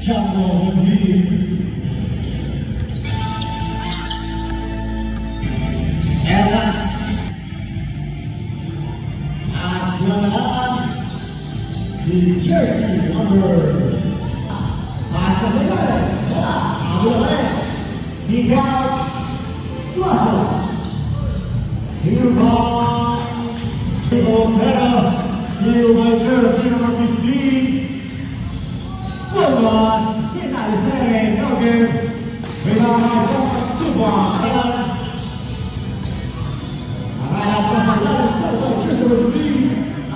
Jungle League. Sebas Aslan di jersey number Pasca Segar Abu Dhabi Hingga Suasa Silvan Silvera still by jersey number 15 Thomas finalizei Nogue Vilar Thomas Silva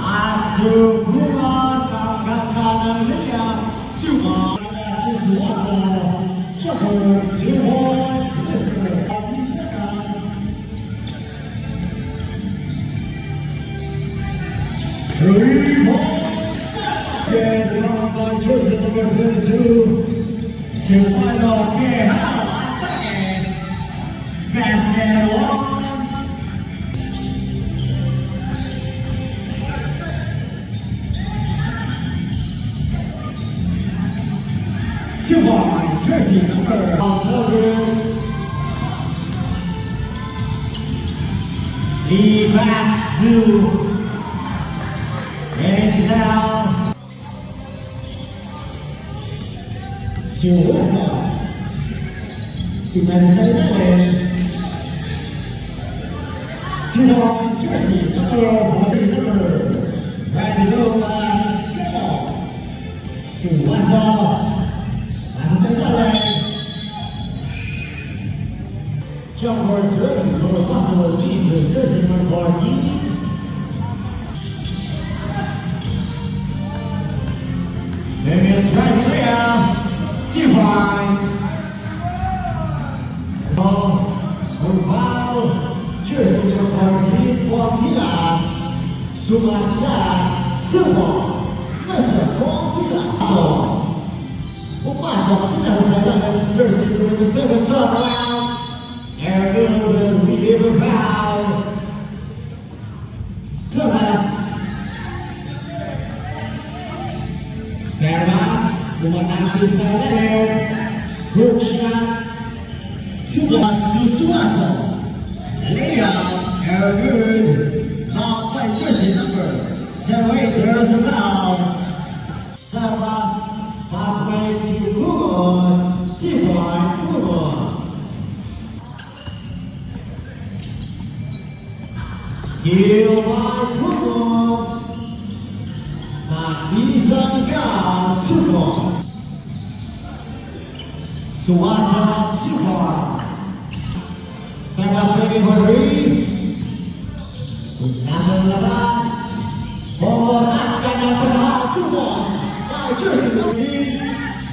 Asumula Sangkatan Liga Cuma Suasa Jokowi Silva Semester Abisakas Rivo Kedua jersey number 22 Silvano Queja Basket Silva, jersey number 11. Lee back to is down. Silva. Finalization. Silva, jersey number 1. Ready to go by Silva. Jumper serving for possible Jesus, jersey number 14. Then it's right here, T-Wise. Wow, jersey number 14, Fortilas, Sumasa, Silva, Mr. Fortilas. Pasok finalization jersey number 7 turnaround. Aaron will be given foul. Sebas memenangi Saudara Hook shot Sebas to Suasa Layup Aaron knocked by jersey number 7 there's a foul. Sebas passway to Burgos, T-Boy Burgos. Still by Burgos, Isangga Burgos. Suasa Silva. Sebas delivery. Number 11. Burgos akan bersama Burgos. Jersey number 8,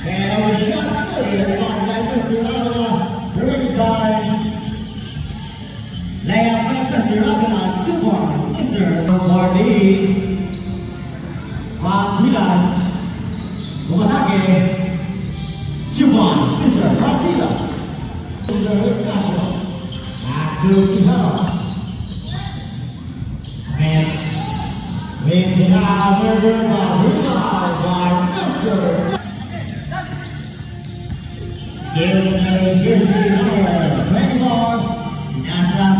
and we got player on Memphis Early time. Layup Memphis on Silva, Mr. Mardi, Mardilas, Bumatake, Silva, Mr. Mardilas, Mr. Casio, Abdul Tihara, and mixing out Burger by Mr. Still jersey number 24, Nasas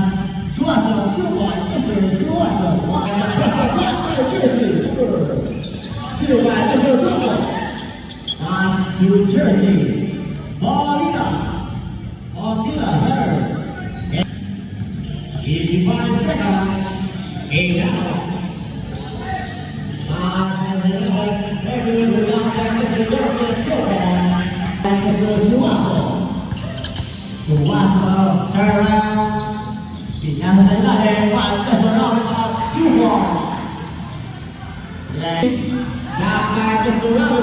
Suasa Silva, Mr. Suasa, jersey number still by Mr. Suasa, New Jersey, Paulinas, Otila Herb, 85 seconds, 8 out. Suasa serang dengan saya lewat keserang Silva. Dapat keserang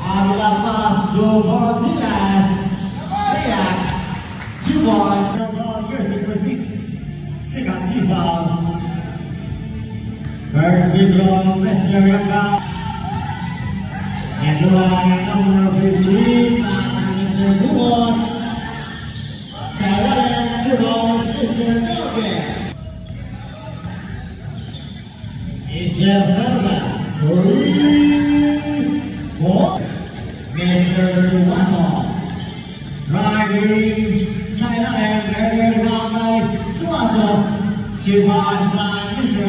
adalah pas Jovardilas. Lihat Silva jersey number 6, second Silva. First withdraw, Messi Arianga. And number 15, Mr. Burgos. Is there further? 3, 4. Mr. Suwaso. Driving side and very well by Suwaso. Supervised by Mr.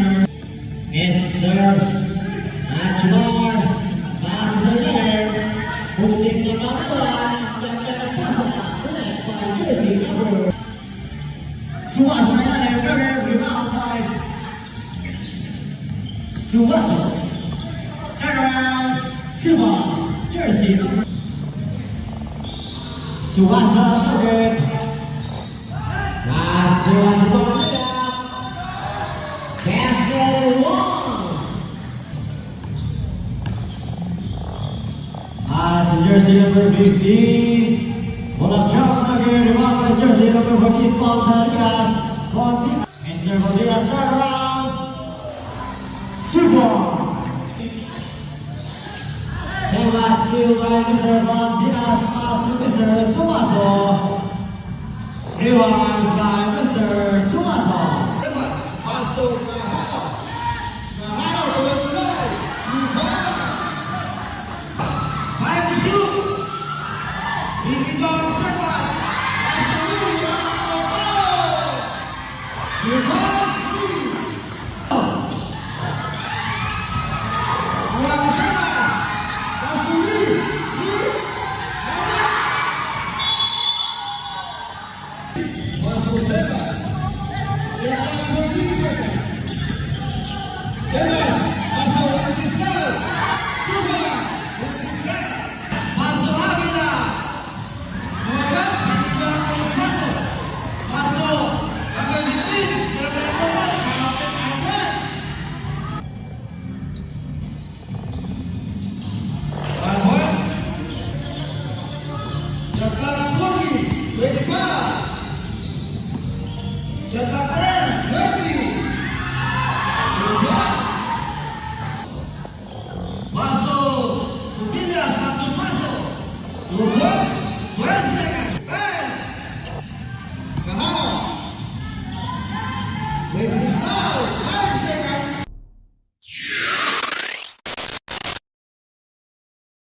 Ajmar. Passes the air. Holding the number one. By jersey number. Suwaso and very well by Suwaso. Turn around. Suwaso. Jersey number. Suwaso good. Suwaso going it up. Basket one. Jersey number 15. Bola drop again. Rebound jersey number 14. Paul Tarias. Mr. Rodriguez turn around. Super. Save last steal by Mr. Valentinas. Pass to Mr. Suwaso. Steal by Mr. Suwaso. Pastor Kahana. Kahana tuloy-tuloy. Five to shoot. Bigibang Serpas. Pastor Ribas. Buang sana. Pastor Pastor Serpas. Let's go!